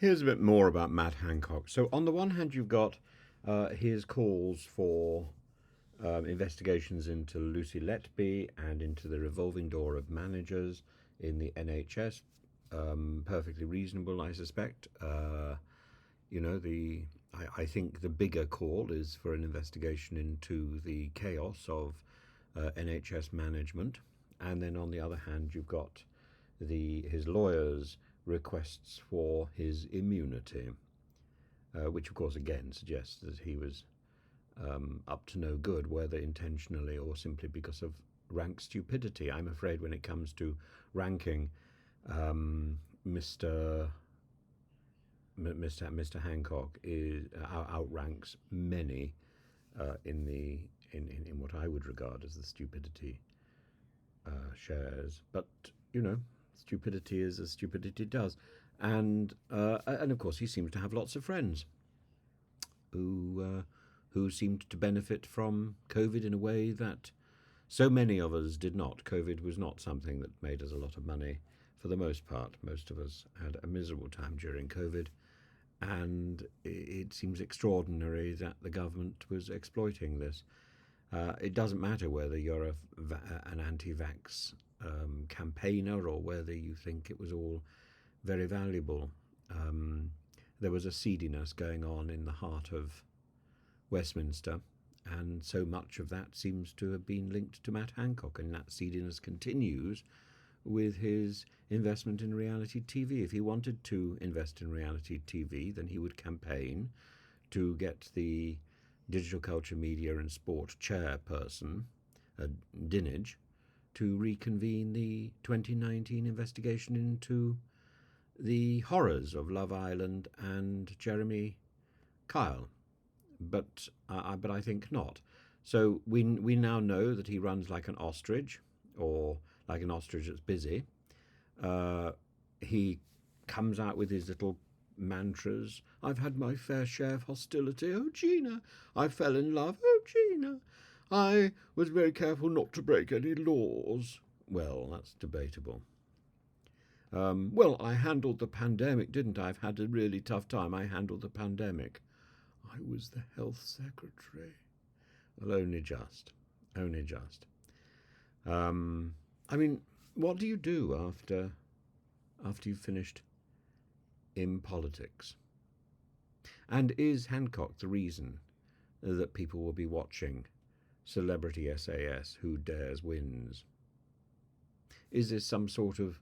Here's a bit more about Matt Hancock. So, on the one hand, you've got his calls for investigations into Lucy Letby and into the revolving door of managers in the NHS. Perfectly reasonable, I suspect. I think the bigger call is for an investigation into the chaos of NHS management. And then on the other hand, you've got his lawyers' requests for his immunity, which of course again suggests that he was up to no good, whether intentionally or simply because of rank stupidity. I'm afraid when it comes to ranking, Mr. Mr. Hancock outranks many in what I would regard as the stupidity shares. But stupidity is as stupidity does, and of course he seems to have lots of friends who seemed to benefit from COVID in a way that so many of us did not. COVID was not something that made us a lot of money for the most part. Most of us had a miserable time during COVID, and it seems extraordinary that the government was exploiting this. It doesn't matter whether you're an anti-vax campaigner or whether you think it was all very valuable. There was a seediness going on in the heart of Westminster, and so much of that seems to have been linked to Matt Hancock, and that seediness continues with his investment in reality TV. If he wanted to invest in reality TV, then he would campaign to get the Digital Culture, Media and Sport chairperson, Dinage, to reconvene the 2019 investigation into the horrors of Love Island and Jeremy Kyle. But I think not. So we now know that he runs like an ostrich, or like an ostrich that's busy. He comes out with his little mantras. I've had my fair share of hostility. Oh, Gina, I fell in love. Oh, Gina, I was very careful not to break any laws. Well, that's debatable. Well, I handled the pandemic, didn't I? I've had a really tough time. I handled the pandemic. I was the health secretary. Well, only just. Only just. I mean, what do you do after you've finished in politics? And is Hancock the reason that people will be watching Celebrity SAS, Who Dares Wins? Is this some sort of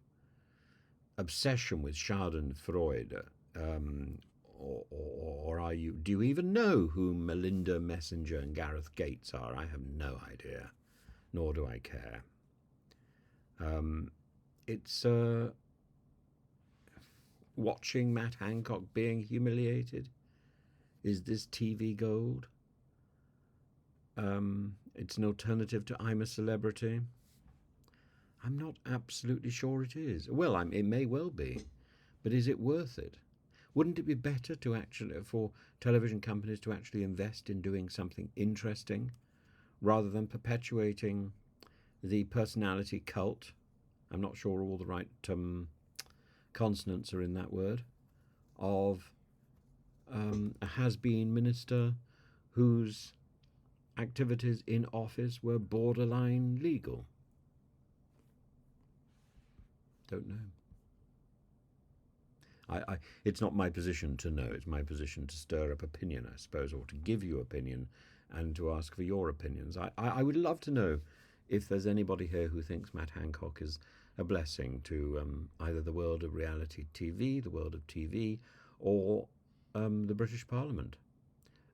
obsession with Schadenfreude? Or do you even know who Melinda Messenger and Gareth Gates are? I have no idea, nor do I care. It's watching Matt Hancock being humiliated. Is this TV gold? It's an alternative to I'm a Celebrity. I'm not absolutely sure it is. Well, it may well be, but is it worth it? Wouldn't it be better for television companies to actually invest in doing something interesting rather than perpetuating the personality cult? I'm not sure all the right consonants are in that word, of a has-been minister whose activities in office were borderline legal. Don't know. It's not my position to know. It's my position to stir up opinion, I suppose, or to give you opinion and to ask for your opinions. I would love to know if there's anybody here who thinks Matt Hancock is a blessing to either the world of reality TV, the world of TV, or the British Parliament.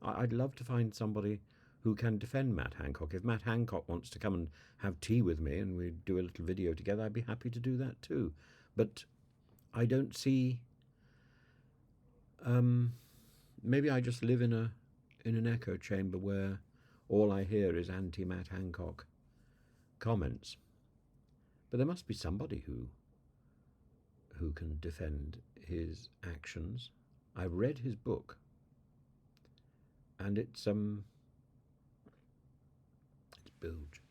I'd love to find somebody who can defend Matt Hancock. If Matt Hancock wants to come and have tea with me and we do a little video together, I'd be happy to do that too. But I don't see... maybe I just live in an echo chamber where all I hear is anti-Matt Hancock comments. But there must be somebody who can defend his actions. I've read his book, and it's bilge.